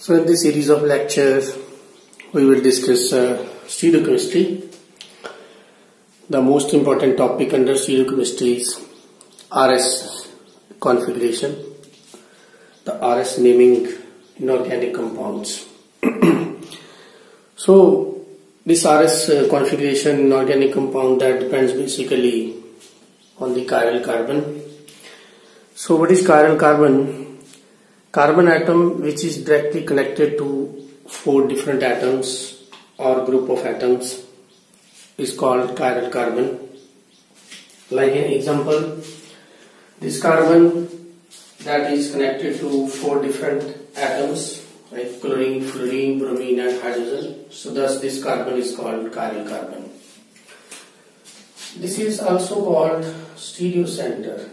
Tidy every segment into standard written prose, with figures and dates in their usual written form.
So in this series of lectures, we will discuss stereochemistry. The most important topic under stereochemistry is RS configuration, the RS naming inorganic compounds. So this RS configuration inorganic compound that depends basically on the chiral carbon. So what is chiral carbon? Carbon atom which is directly connected to 4 different atoms or group of atoms is called chiral carbon. Like an example, this carbon that is connected to 4 different atoms like chlorine, fluorine, bromine and hydrogen. So thus this carbon is called chiral carbon. This is also called stereocenter.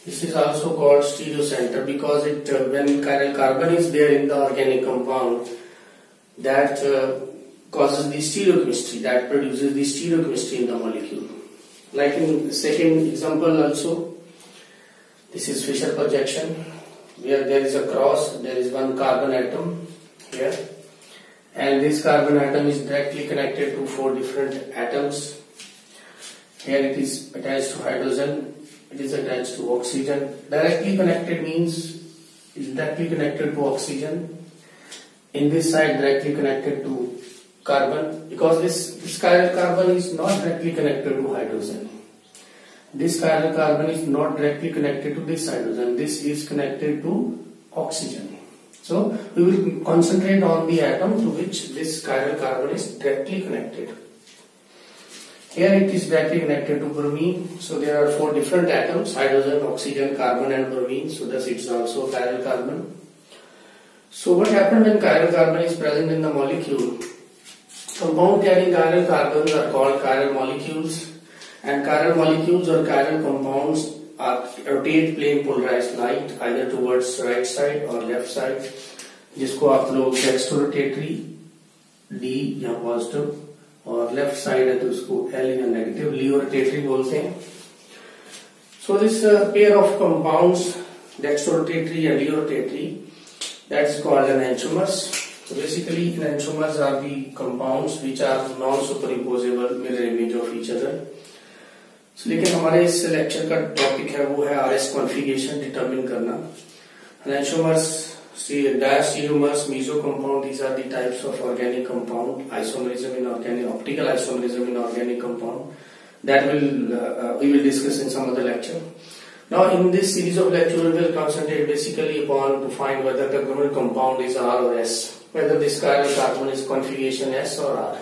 This is also called stereocenter because when chiral carbon is there in the organic compound, that causes the stereochemistry, that produces the stereochemistry in the molecule. Like in the second example also, this is Fischer projection, where there is a cross, there is one carbon atom here, and this carbon atom is directly connected to 4 different atoms. Here it is attached to hydrogen. It is attached to oxygen. Directly connected means is directly connected to oxygen. In this side directly connected to carbon, because this chiral carbon is not directly connected to hydrogen. This chiral carbon is not directly connected to this hydrogen. This is connected to oxygen. So we will concentrate on the atom to which this chiral carbon is directly connected. Here it is directly connected to bromine. So there are 4 different atoms: hydrogen, oxygen, carbon and bromine. So thus it is also chiral carbon. So what happens when chiral carbon is present in the molecule? Compound carrying chiral carbons are called chiral molecules, and chiral molecules or chiral compounds rotate plane polarized light either towards right side or left side, जिसको आप लोग dextrorotatory D या positive और left side है तो उसको L या negative लियोरोटेटरी बोलते हैं. So this pair of compounds, dextrorotatory and liyorotatory, that is called enantiomers. So basically enantiomers are the compounds which are non-superimposable mirror image of each other. So लेकिन हमारे इस lecture का टॉपिक है वो है RS कॉन्फ़िगरेशन डिटरमिन करना. Enantiomers, diastereomers, meso compound, these are the types of organic compound. Isomerism in organic, optical isomerism in organic compound, that we will discuss in some other lecture. Now in this series of lectures we will concentrate basically upon to find whether the given compound is R or S, whether this chiral carbon is configuration S or R.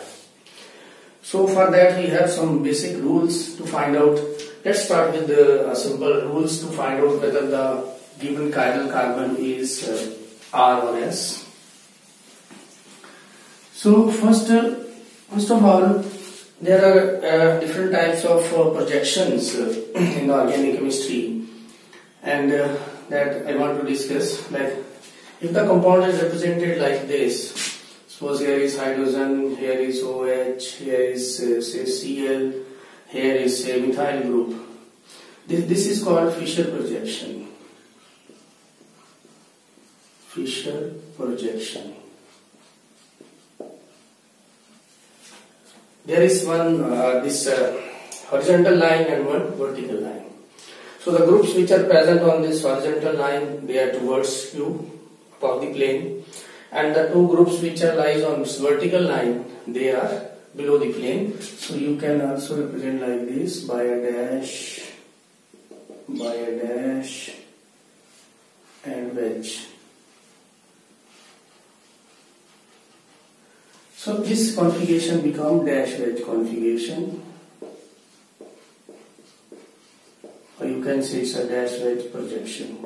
So for that we have some basic rules to find out. Let's start with the simple rules to find out whether the given chiral carbon is R or S. So first of all, there are different types of projections in organic chemistry, and that I want to discuss. Like if the compound is represented like this, suppose here is hydrogen, here is OH, here is say Cl, here is say methyl group. This is called Fischer projection. Fischer projection. There is one this horizontal line and one vertical line. So the groups which are present on this horizontal line, they are towards you above the plane, and the 2 groups which are lies on this vertical line, they are below the plane. So you can also represent like this by a dash, and wedge. So this configuration become dash wedge configuration, or you can say it's a dash wedge projection.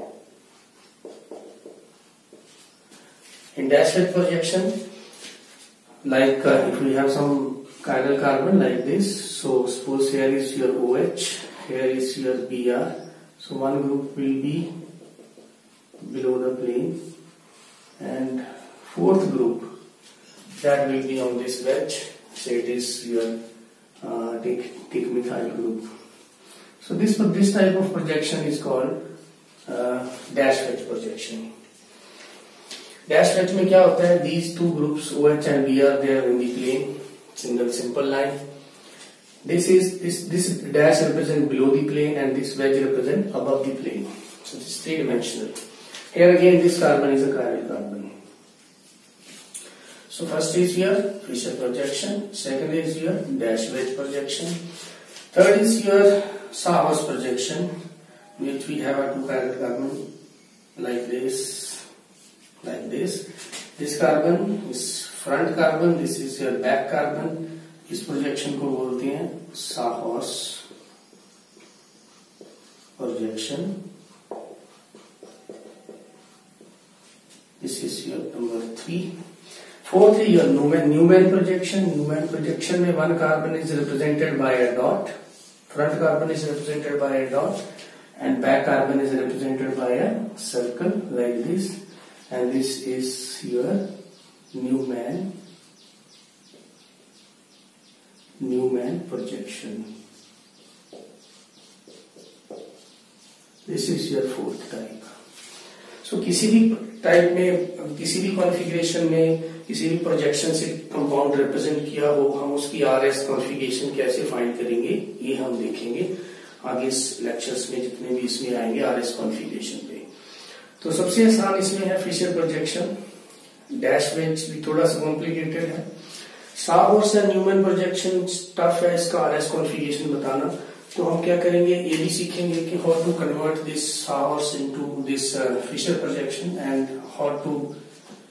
In dash wedge projection, like if we have some chiral carbon like this, so suppose here is your OH, here is your Br, so one group will be below the plane, and 4th group that will be on this wedge. Say it is your take methyl group. So this type of projection is called dash wedge projection. Dash wedge में क्या होता है, these two groups OH and B are there in the plane, single simple line. This dash represent below the plane and this wedge represent above the plane. So this is three-dimensional. Here again this carbon is a chiral carbon. So first is your Fisher projection, second is your dash wedge projection, third is your Sahorse projection, which we have a two chiral carbon like this. This carbon is front carbon, this is your back carbon. इस projection को बोलते हैं Sahorse projection. This is your number 3. Fourth is your Newman projection. Newman projection में one carbon is represented by a dot, front carbon is represented by a dot, and back carbon is represented by a circle like this. And this is your Newman projection. This is your fourth type. So किसी भी type में, किसी भी configuration में, किसी भी projection से compound represent किया हो, हम उसकी RS कॉन्फ़िगरेशन कैसे फाइंड करेंगे ये हम देखेंगे आगे इस लेक्चर्स में, जितने भी इसमें आएंगे RS कॉन्फ़िगरेशन पे। तो सबसे आसान इसमें है फिशर प्रोजेक्शन। डैश वेज भी थोड़ा सा कॉम्प्लिकेटेड है। साहॉर्स एंड न्यूमैन प्रोजेक्शन टफ है, इसका RS कॉन्फ़िगरेशन बताना। तो हम क्या करेंगे, ये भी सीखेंगे कि how to convert this sawhorse into this Fischer projection and how to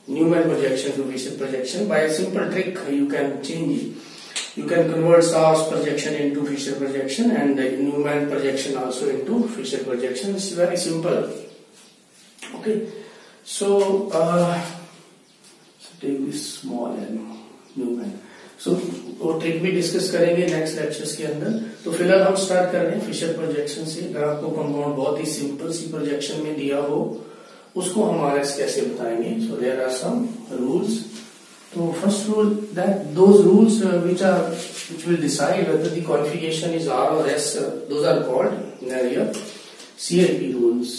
Newman projection to Fischer projection. By a simple trick you can change it, you can convert Sahorse projection into Fisher projection and Newman projection also into Fisher projection. It's very simple. Okay, so take this small and Newman. So वो trick भी discuss करेंगे next lectures के अंदर। तो फिलहाल हम start कर रहे हैं फिशर प्रोजेक्शन से। अगर आपको कंपाउंड बहुत ही सिंपल सी प्रोजेक्शन में दिया हो, उसको हम RS कैसे बताएंगे। So there are some rules. तो first rule, that those rules which will decide whether the configuration is R or S, those are called here CIP rules.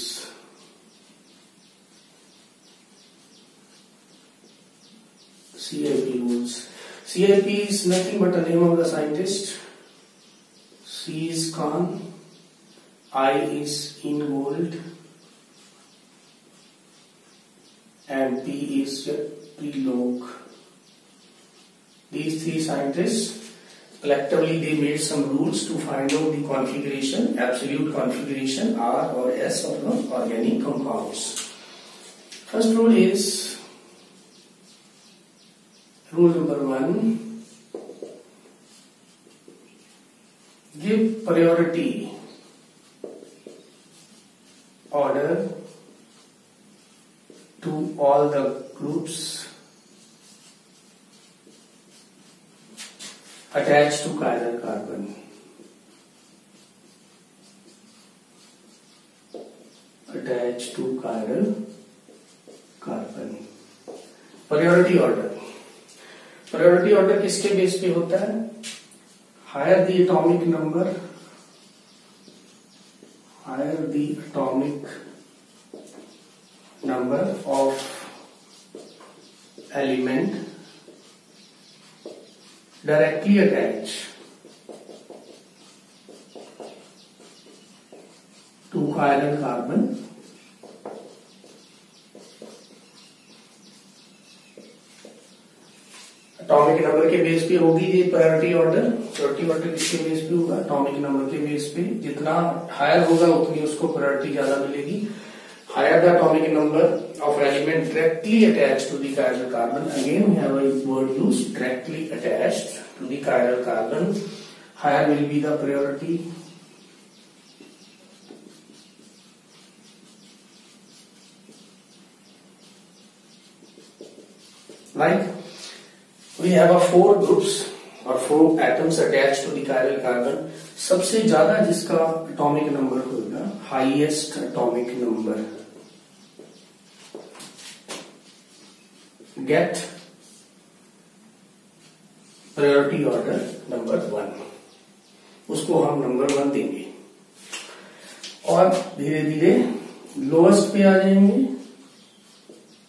CIP rules. CIP is nothing but a name of the scientist. C is Khan, I is Ingold, and P is Prelog. These three scientists collectively they made some rules to find out the configuration, absolute configuration R or S of the organic compounds. First rule is rule number 1. Give priority order to all the groups attached to chiral carbon. Attached to chiral carbon. Priority order. Priority order किसके base पे होता है? Higher the atomic number, of element directly attached to chiral carbon, atomic number के base पे होगी ये priority order. Priority order किसके base पे होगा? एटॉमिक नंबर के बेस पे। जितना हायर होगा उतनी उसको प्रायोरिटी ज्यादा मिलेगी। Higher the atomic number of element directly attached to the chiral carbon. Again we have a word used, directly attached to the chiral carbon. Higher will be the priority. Like we have a 4 groups or 4 atoms attached to the chiral carbon. सबसे ज्यादा जिसका atomic number होगा, highest atomic number, get priority order number 1, उसको हम number 1 देंगे। और धीरे धीरे लोएस्ट पे आ जाएंगे,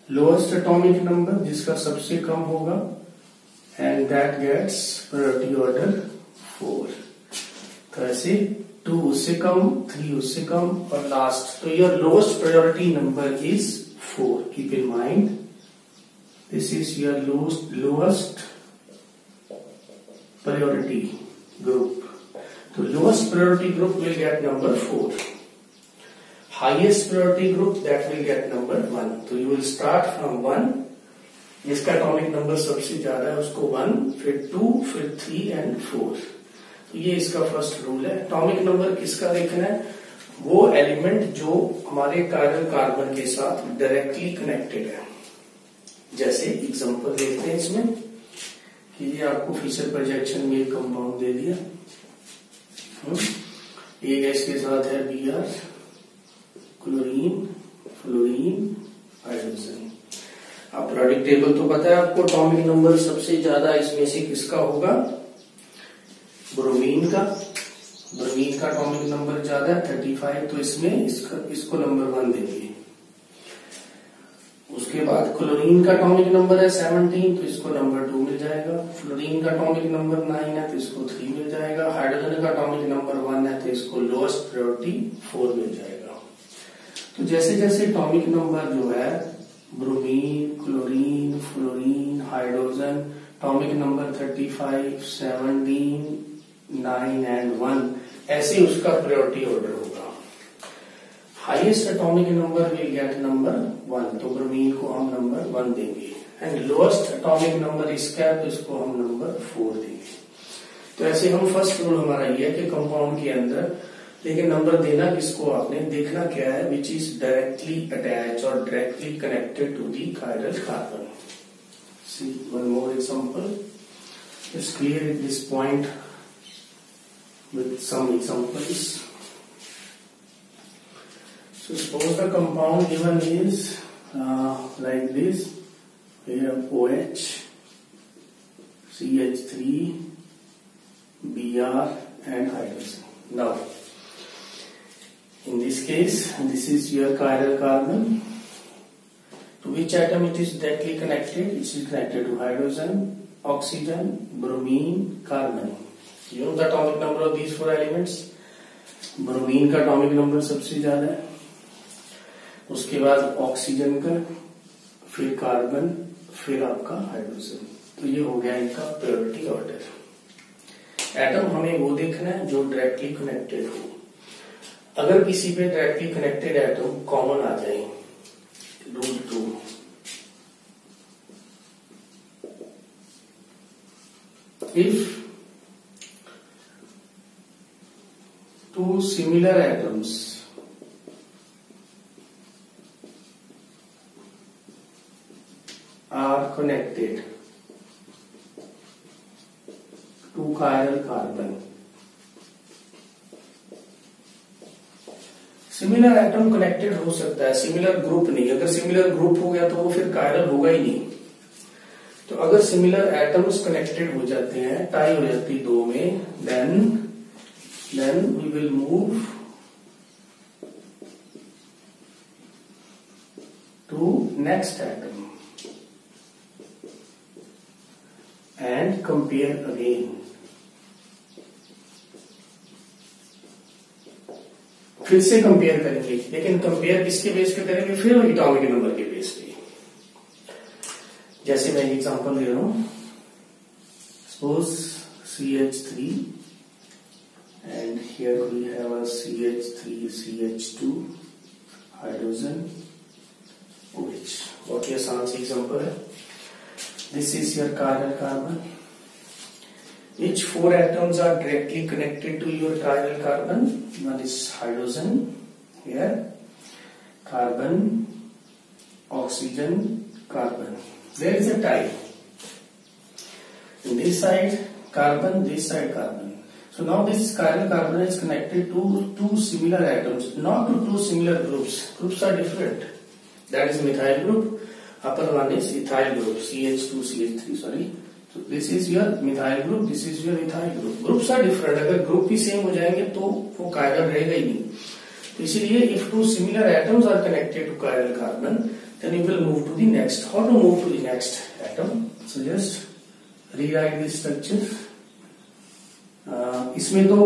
लोएस्ट एटॉमिक नंबर जिसका सबसे कम होगा, and that gets priority order 4। तो ऐसे 2 उससे कम, 3 उससे कम और लास्ट। तो your lowest priority number is 4। Keep in mind this is your lowest priority group. तो lowest priority group will get number 4, highest priority group that will get number 1। तो you will start from 1, जिसका atomic number सबसे ज्यादा है उसको 1, फिर 2, फिर 3 and 4। तो ये इसका फर्स्ट रूल है। एटॉमिक नंबर किसका देखना है? वो एलिमेंट जो हमारे कायरल कार्बन के साथ डायरेक्टली कनेक्टेड है। जैसे एग्जांपल देखते हैं इसमें कि ये आपको फिशर प्रोजेक्शन में एक कंपाउंड दे दिया, ये गैस के साथ है Br, क्लोरीन, फ्लोरीन, हाइड्रोजन। अब प्रोडक्ट टेबल तो पता है आपको, एटॉमिक नंबर सबसे ज्यादा इसमें से किसका होगा? ब्रोमीन का। ब्रोमीन का एटॉमिक नंबर ज्यादा है 35, तो इसमें इसको नंबर 1 देंगे। उसके बाद क्लोरीन का एटॉमिक नंबर है 17, तो इसको नंबर 2 मिल जाएगा। फ्लोरीन का एटॉमिक नंबर 9 है, तो इसको 3 मिल जाएगा। हाइड्रोजन का एटॉमिक नंबर 1 है, तो इसको लोएस्ट प्रायोरिटी 4 मिल जाएगा। तो जैसे जैसे एटॉमिक नंबर जो है bromine, chlorine, fluorine, hydrogen, atomic number 35, 17, 9 and 1, ऐसे उसका प्रायोरिटी ऑर्डर होगा। Highest atomic number will get number 1, तो ब्रोमीन को हम नंबर 1 देंगे। एंड लोएस्ट एटॉमिक नंबर इसका है, तो इसको हम नंबर 4 देंगे। तो ऐसे हम फर्स्ट रूल हमारा ये है कि कंपाउंड के अंदर, लेकिन नंबर देना किसको आपने देखना क्या है, विच इज डायरेक्टली अटैच और directly connected to the chiral carbon. See one more example, just clear this point with some examples. So suppose the compound given is like this. We have OH, CH3, Br and hydrogen. Now, in this case, this is your chiral carbon. To which atom it is directly connected? It is connected to hydrogen, oxygen, bromine, carbon. You know the atomic number of these 4 elements. Bromine का atomic number सबसे ज्यादा है, उसके बाद oxygen का, फिर carbon, फिर आपका हाइड्रोजन। तो ये हो गया इनका प्रायोरिटी ऑर्डर। एटम हमें वो देखना है जो डायरेक्टली कनेक्टेड हो। अगर किसी पे डायरेक्टली कनेक्टेड एटम कॉमन आ जाए, rule 2, if two similar atoms are connected to chiral carbon, similar atom connected हो सकता है, सिमिलर ग्रुप नहीं। अगर सिमिलर ग्रुप हो गया तो वो फिर कायरल होगा ही नहीं। तो अगर सिमिलर एटम्स कनेक्टेड हो जाते हैं, टाई हो जाती है 2 में, then we will move to next atom and compare again. फिर से कंपेयर करेंगे, लेकिन कंपेयर किसके बेस पे करेंगे? फिर एटॉमिक नंबर के बेस पे। जैसे मैं एग्जांपल दे रहा हूं, suppose CH3 and here we have a CH3, CH2, hydrogen, OH। बहुत ही आसान सी एग्जांपल है। This is your chiral carbon. Which 4 atoms are directly connected to your chiral carbon? One is hydrogen, here, carbon, oxygen, carbon. There is a tie. In this side carbon, this side carbon. So now this chiral carbon is connected to 2 similar atoms, not to 2 similar groups. Groups are different. That is methyl group. Upper one is ethyl group, CH2, CH3, sorry. So this is your methyl group, this is your ethyl group. Groups are different. अगर group भी same हो जाएंगे तो वो chiral रहेगा ही नहीं। तो इसीलिए if two similar atoms are connected to chiral carbon then you will move to the next. How to move to the next atom? So just rewrite this structure. इसमें तो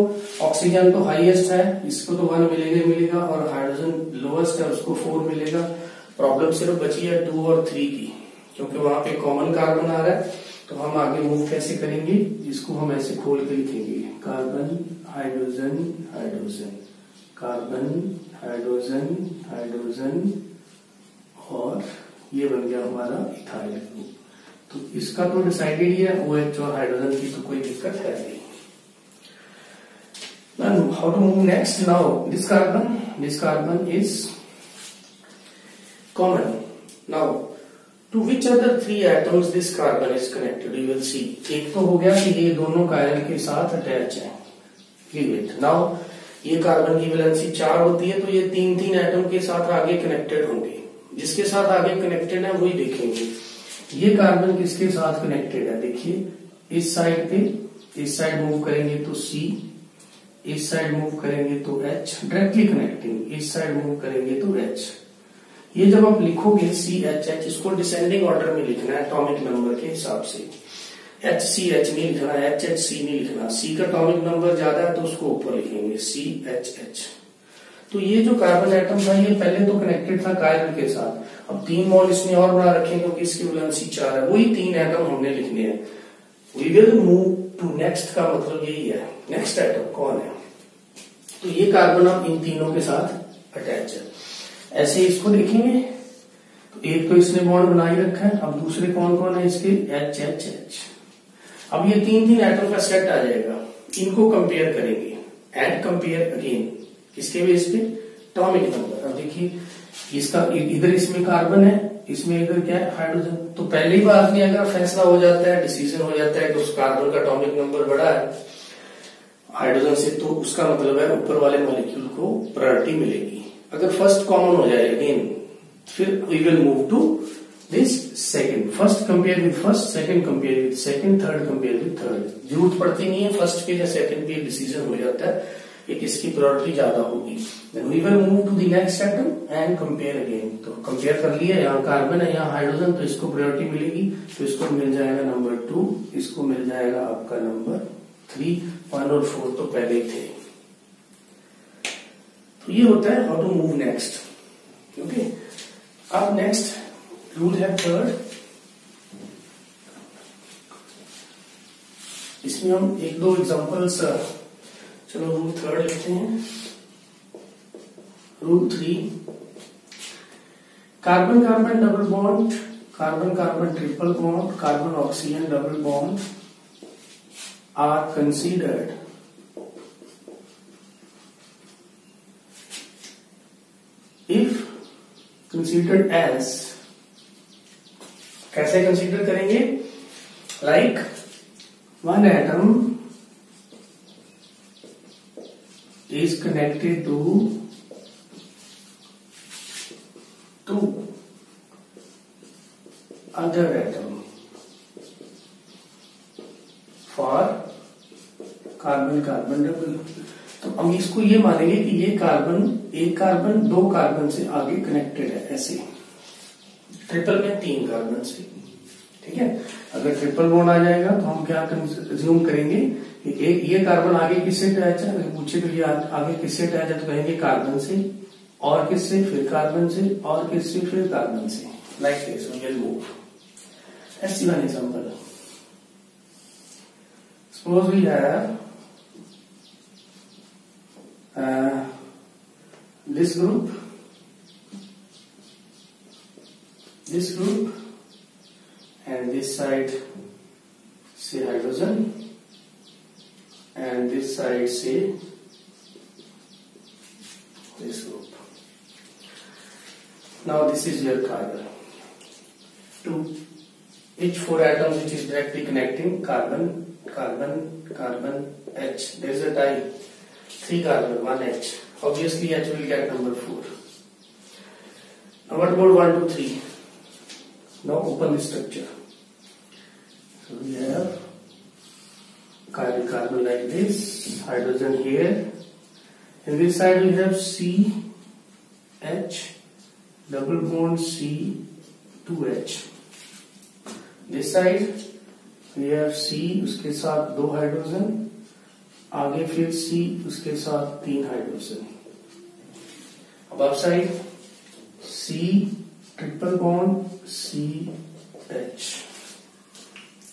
ऑक्सीजन तो हाईएस्ट है, इसको तो 1 मिलेगा और हाइड्रोजन लोएस्ट है, उसको 4 मिलेगा. प्रॉब्लम सिर्फ बची है 2 और 3 की, क्योंकि वहां पे कॉमन कार्बन आ रहा है. तो हम आगे मूव कैसे करेंगे, इसको हम ऐसे खोल के लिखेंगे. Carbon hydrogen hydrogen, carbon hydrogen hydrogen, और ये बन गया हमारा इथाइल ग्रुप. तो इसका तो डिसाइडेड ही है, OH और हाइड्रोजन की तो कोई दिक्कत है नहीं. Then how to move next? Now this carbon is common. Now to which other 3 atoms this carbon is connected? You will see. एक तो हो गया कि ये दोनों कायरल के साथ अटैच है. Leave it. Now ये कार्बन की वैलेंसी 4 होती है, तो ये 3 एटम के साथ आगे कनेक्टेड होंगे. जिसके साथ आगे कनेक्टेड है वही देखेंगे. ये कार्बन किसके साथ कनेक्टेड है? देखिए इस साइड पे, इस साइड मूव करेंगे तो C, इस साइड मूव करेंगे तो H, डायरेक्टली कनेक्टिंग. इस साइड मूव करेंगे तो H. ये जब आप लिखोगे CHH, इसको डिसेंडिंग ऑर्डर में लिखना है एटॉमिक नंबर के हिसाब से. HCH नहीं लिखना, HHC नहीं लिखना. C का एटॉमिक नंबर ज्यादा है तो उसको ऊपर लिखेंगे CHH. तो ये जो कार्बन एटम था ये पहले तो कनेक्टेड था कायरल के साथ. अब 3 मॉल इसने और बना रखे क्योंकि इसकी वैलेंसी 4 है. वही 3 एटम हमने लिखने हैं. We will move to next का मतलब यही है. नेक्स्ट एटम कौन है? तो ये कार्बन अब इन तीनों के साथ अटैच है. ऐसे इसको देखेंगे तो एक तो इसने बॉन्ड बना ही रखा है. अब दूसरे कौन कौन है इसके? HHH. अब ये 3 एटम का सेट आ जाएगा. इनको कंपेयर करेंगे एंड कंपेयर अगेन. किसके बेस पे? Atomic number. अब देखिए इसका इधर इसमें कार्बन है, इसमें इधर क्या है? हाइड्रोजन. तो पहली बार में अगर फैसला हो जाता है, डिसीजन हो जाता है कि उस कार्बन का एटॉमिक नंबर बड़ा है हाइड्रोजन से, तो उसका मतलब है ऊपर वाले मॉलिक्यूल को प्रायोरिटी मिलेगी. अगर फर्स्ट कॉमन हो जाए अगेन, फिर we will move to this second. First compare with first, second compare with second, third compare with third. जरूरत पड़ती नहीं है फर्स्ट पे या सेकंड पे, डिसीजन हो जाता है कि किसकी प्रायोरिटी ज्यादा होगी. Then we will move to the next atom and compare again. तो कंपेयर कर लिया, यहाँ कार्बन है यहाँ हाइड्रोजन, तो इसको प्रायोरिटी मिलेगी. तो इसको मिल जाएगा नंबर 2, इसको मिल जाएगा आपका नंबर 3. 1 और 4 तो पहले ही थे. तो ये होता है how to move next. Okay. अब नेक्स्ट रूल है थर्ड. इसमें हम 1-2 एग्जांपल्स, चलो रूल थर्ड लिखते हैं. Rule 3, carbon carbon double bond, carbon carbon triple bond, carbon oxygen double bond are considered if considered as, कैसे कंसीडर करेंगे? Like one atom is connected to 2 other atom for carbon carbon double. तो हम इसको ये मानेंगे कि ये carbon, एक कार्बन 2 कार्बन से आगे कनेक्टेड है. ऐसे ट्रिपल में 3 कार्बन से. ठीक है. अगर ट्रिपल बॉन्ड आ जाएगा तो हम क्या अज्यूम करेंगे कि एक ये कार्बन आगे किससे अटैच है. अगर पूछे तो ये आगे किससे अटैच है तो कहेंगे कार्बन से, और किससे? फिर कार्बन से, और किससे? फिर कार्बन से. Like this we will move. Let's see one example. Suppose we have this group, and this side say hydrogen, and this side say this group. Now this is your carbon. To each 4 atoms which is directly connecting carbon, carbon, carbon, H. There is a tie. 3 carbon, 1 H. Obviously H will get number 4. Now what about 1, 2, 3? Now open the structure. So we have carbon like this, hydrogen here. In this side we have C, H, double bond C, 2H. This side we have C, उसके साथ 2 hydrogen, आगे फिर C, उसके साथ 3 hydrogen. Above side C, triple bond C, H.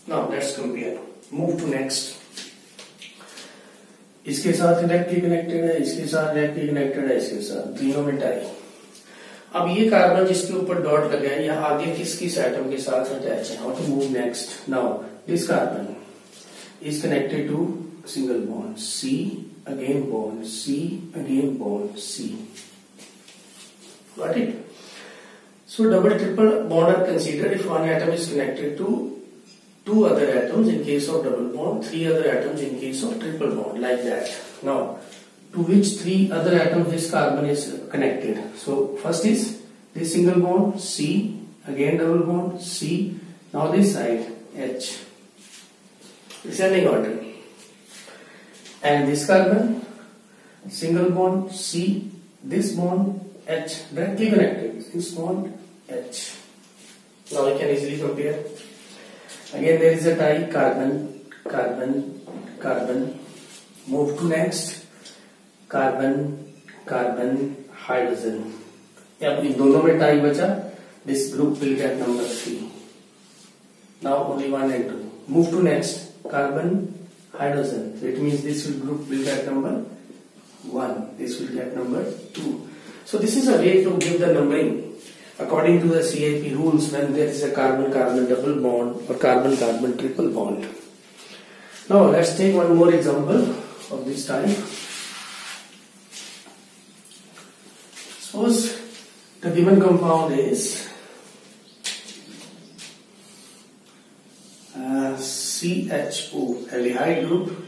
Now let's compare. Move to next. इसके साथ directly connected है, इसके साथ डायरेक्टली कनेक्टेड है, इसके साथ, तीनों में टाई. अब ये कार्बन जिसके ऊपर डॉट लगा है, यह आगे किस एटम के साथ अटैच है. How to move next. Now this carbon is connected to single bond C, again bond C, again bond C. Got it? So double triple bond are considered if one atom is connected to 2 other atoms in case of double bond, 3 other atoms in case of triple bond, like that. Now, to which 3 other atoms this carbon is connected? So first is this single bond C, again double bond C. Now this side H, descending order, and this carbon single bond C, this bond H, directly connected. This bond H. Now we can easily compare. Again there is a tie, carbon, carbon, carbon. Move to next, carbon, carbon, hydrogen. अब इन दोनों में tie बचा. This group will get number 3. Now only 1 and 2. Move to next, carbon, hydrogen. So it means this group will get number 1. This will get number 2. So this is a way to give the numbering according to the CIP rules when there is a carbon-carbon double bond or carbon-carbon triple bond. Now let's take one more example of this type. Suppose the given compound is CHO, aldehyde group,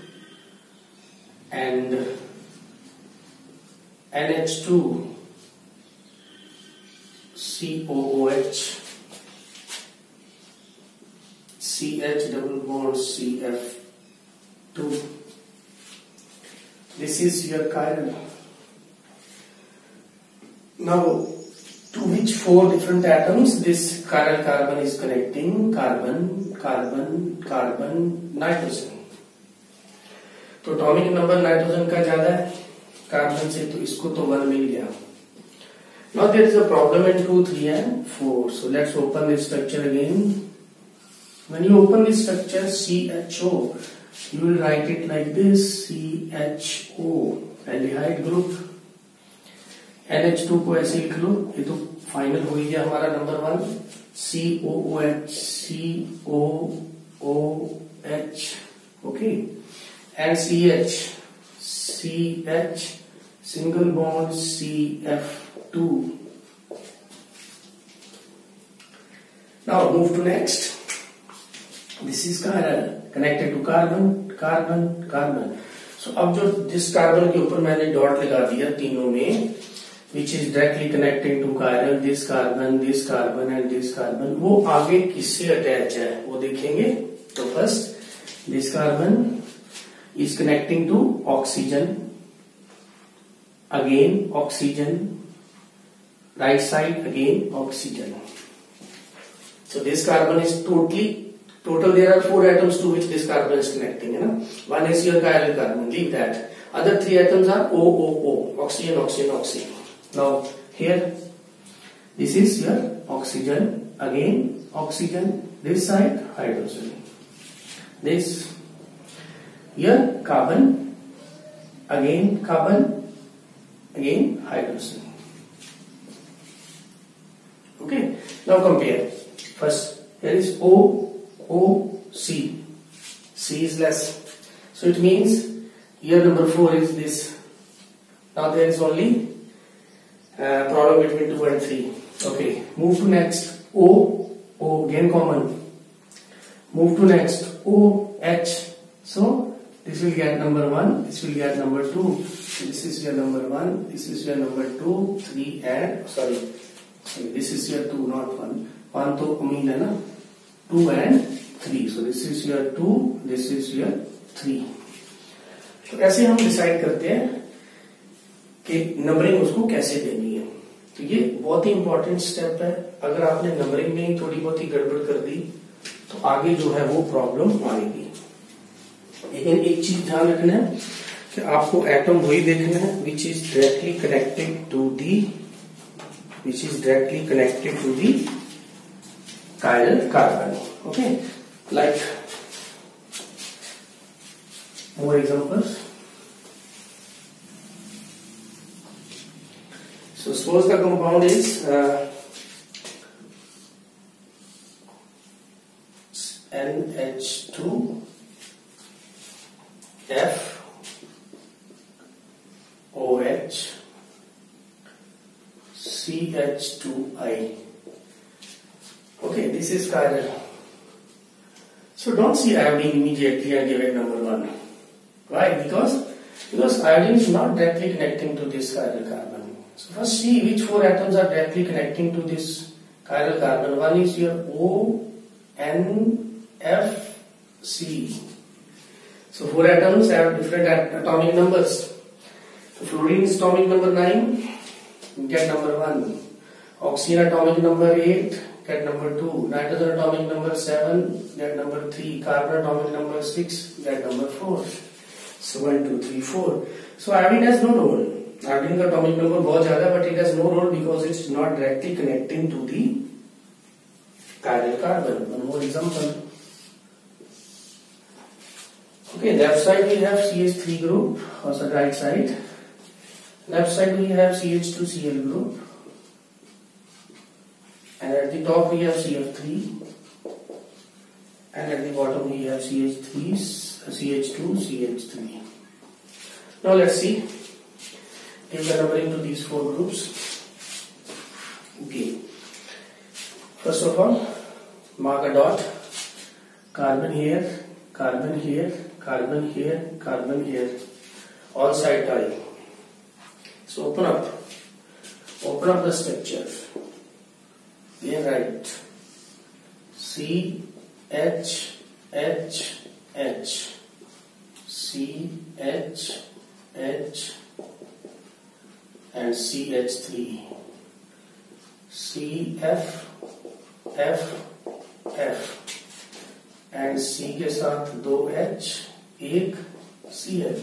and NH2, COOH, CH double bond CF2. This is your chiral. Now, to which 4 different atoms this chiral carbon is connecting? Carbon, carbon, carbon, nitrogen. तो atomic number nitrogen का ज्यादा है carbon से, तो इसको तो 1 मिल गया. Now there is a problem in 2, 3 and 4. So let's open this structure again. When you open this structure CHO, you will write it like this: CHO, aldehyde group. NH2 को ऐसे लिख लो, ये तो फाइनल हो गया हमारा number 1. COOH, COOH, okay, and CH, single bond CF2. Now move to next. This is chiral connected to carbon, carbon, carbon. So अब जो जिस कार्बन के ऊपर मैंने डॉट लगा दिया तीनों में, which is directly connecting to chiral, this carbon, this carbon and this carbon, वो आगे किससे अटैच है वो देखेंगे. तो first this carbon is connecting to oxygen, again oxygen, right side again oxygen. So this carbon is total there are 4 atoms to which this carbon is connecting, you know. One is your chiral carbon, leave that. Other 3 atoms are OOO, oxygen, oxygen, oxygen. Now here this is your oxygen, again oxygen, this side hydrogen, this here carbon, again hydrogen. Okay, now compare. First here is OOC, C is less, so it means here number 4 is this. Now there is only problem between 2 and 3. Okay, move to next. O again common. Move to next OH. So this will get number 1, this will get number 2. This is your number 1, this is your number 2, 3 and sorry, this is your 2, not 1. 1 तो अमीन है ना, 2 and 3. So this is your 2, this is your 3. तो ऐसे हम decide करते हैं कि numbering उसको कैसे देनी है. तो बहुत ही इंपॉर्टेंट स्टेप है। अगर आपने नंबरिंग में थोड़ी बहुत ही गड़बड़ कर दी तो आगे जो है वो प्रॉब्लम आएगी। लेकिन एक चीज ध्यान रखना है कि आपको एटम वही देखना है which is directly connected to the chiral carbon. Okay, like more examples. So suppose the compound is NH2FOH CH2I. Okay, this is chiral. So don't see iodine immediately and give it number 1. Why? Because iodine is not directly connecting to this chiral carbon. So first see which 4 atoms are directly connecting to this chiral carbon. One is your ONFC. So 4 atoms have different atomic numbers. So fluorine is atomic number 9, get number 1. Oxygen atomic number 8, get number 2. Nitrogen atomic number 7, get number 3. Carbon atomic number 6, get number 4. So 1, 2, 3, 4. So iodine has no role. Iodine का atomic number बहुत ज़्यादा, but it has no role because it's not directly connecting to the chiral carbon. One more example. Okay, left side we have CH3 group, also right side. Left side we have CH2Cl group. And at the top we have CF3, and at the bottom we have CH2, CH3. Now let's see. Give the numbering to these 4 groups. Okay. First of all, mark a dot. Carbon here, carbon here, carbon here, carbon here. All side tie. So open up the structure. Here write CH, H, H, CH, H, and CH3, CF, F, F, and C के साथ 2 H, 1 Cl.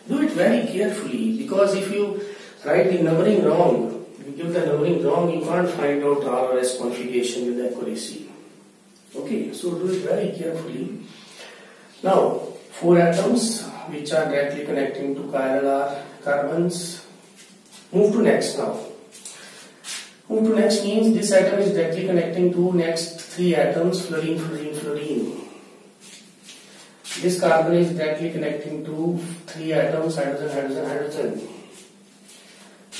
Do it very carefully because if you write the numbering wrong, if you give the numbering wrong, you can't find out R or S configuration with accuracy. Okay, so do it very carefully. Now, 4 atoms which are directly connecting to chiral carbons. Move to next now. Move to next means this atom is directly connecting to next 3 atoms, fluorine, fluorine, fluorine. This carbon is directly connecting to 3 atoms, hydrogen, hydrogen, hydrogen.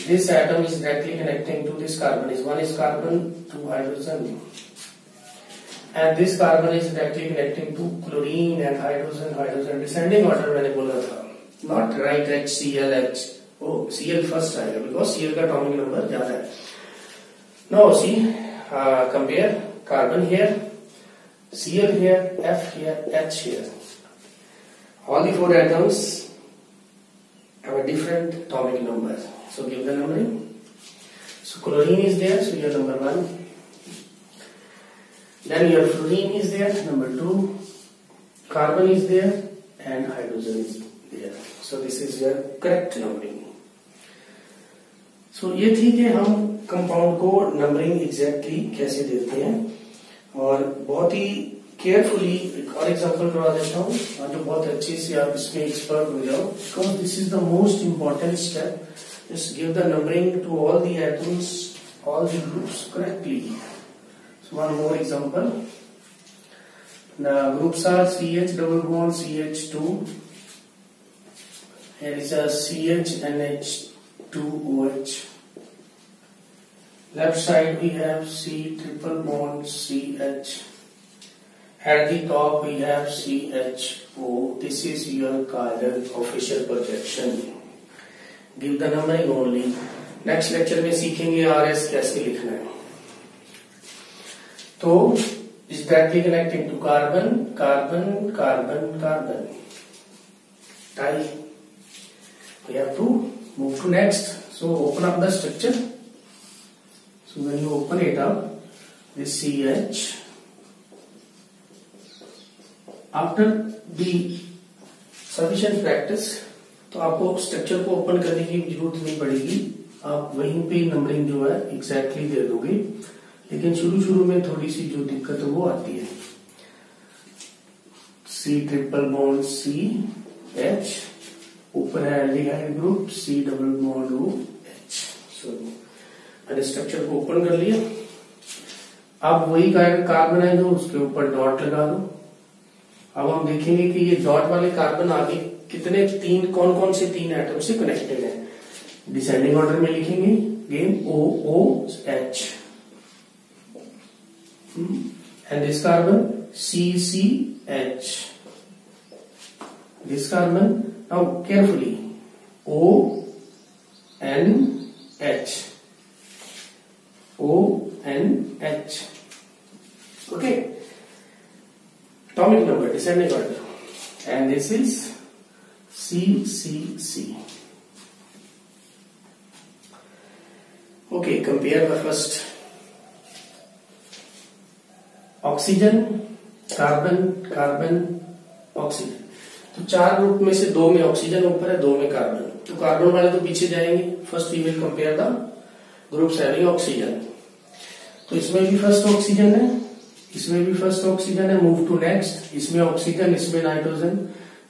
This atom is directly connecting to this carbon. One is carbon, 2 hydrogen. And this carbon is directly connecting to chlorine and hydrogen, hydrogen. Descending order मैंने बोला था. Not right HCl, H. Oh, Cl first आएगा because Cl का atomic number ज़्यादा है. Now see, compare carbon here, Cl here, F here, H here. All the 4 atoms have a different atomic number. So give the numbering. So chlorine is there, so your number 1. Then your fluorine is there, number 2. Carbon is there, and hydrogen is there. So this is your correct numbering. So ये थी कि हम compound को numbering exactly कैसे देते हैं, और बहुत ही केयरफुली एक और एग्जांपल करवा देता हूँ और जो बहुत अच्छे से आप इसमें एक्सपर्ट हो जाओ, because this is the most important step. Just give the numbering to all the atoms, all the groups correctly. So one more example. The groups are CH double bond CH2. Here is a CHNH2OH. Left side we have C triple bond CH. At the top we have CHO. This is your chiral official projection. Give the numbering only. Next lecture में सीखेंगे RS कैसे लिखना है. तो is directly connecting to carbon, carbon, carbon, carbon. Tie. We have to move to next. So open up the structure. So when you open it up, this CH, after the sufficient practice, तो आपको structure को open करने की जरूरत नहीं पड़ेगी, आप वहीं पे नंबरिंग जो है एग्जैक्टली दे दोगे। लेकिन शुरू में थोड़ी सी जो दिक्कत है वो आती है। C ट्रिपल बॉन्ड CH, ऊपर है aldehyde group C double bond OH। सो मैंने स्ट्रक्चर को ओपन कर लिया। अब वही कार्बन है जो उसके ऊपर डॉट लगा दो। अब हम देखेंगे कि ये डॉट वाले कार्बन आगे कितने कौन कौन से 3 एटम से कनेक्टेड है। डिसेंडिंग ऑर्डर में लिखेंगे again OOH and this carbon CCH, this carbon, now carefully, ONH, ONH, okay, atomic number, descending order, and this is CCC. Okay, compare the first. Oxygen, carbon, carbon, oxygen. तो 4 group में से 2 में oxygen ऊपर है, 2 में carbon. तो carbon वाले तो पीछे जाएंगे। First we will compare the groups having oxygen. तो इसमें भी फर्स्ट ऑक्सीजन है, इसमें भी फर्स्ट ऑक्सीजन है। मूव टू नेक्स्ट, इसमें ऑक्सीजन, इसमें नाइट्रोजन।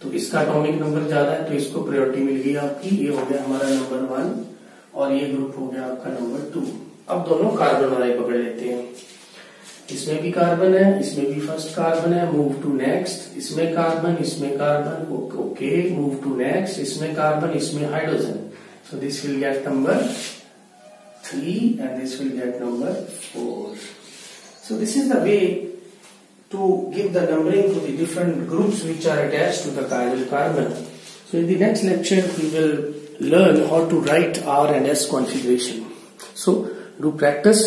तो इसका एटॉमिक नंबर ज्यादा है तो इसको प्रायोरिटी मिल गई आपकी। ये हो गया हमारा नंबर 1 और ये ग्रुप हो गया आपका नंबर 2। अब दोनों कार्बन वाले पकड़ लेते हैं। इसमें भी कार्बन है, इसमें भी फर्स्ट कार्बन है। मूव टू नेक्स्ट, इसमें कार्बन, इसमें carbon, okay. Move to next, इसमें कार्बन, इसमें hydrogen. So this will get number 3 and this will get number 4. So this is the way to give the numbering to the different groups which are attached to the chiral carbon. So in the next lecture we will learn how to write R and S configuration. So do practice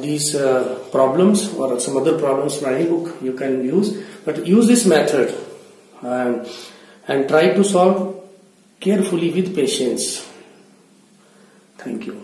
these problems or some other problems from any book you can use, but use this method and try to solve carefully with patience. Thank you.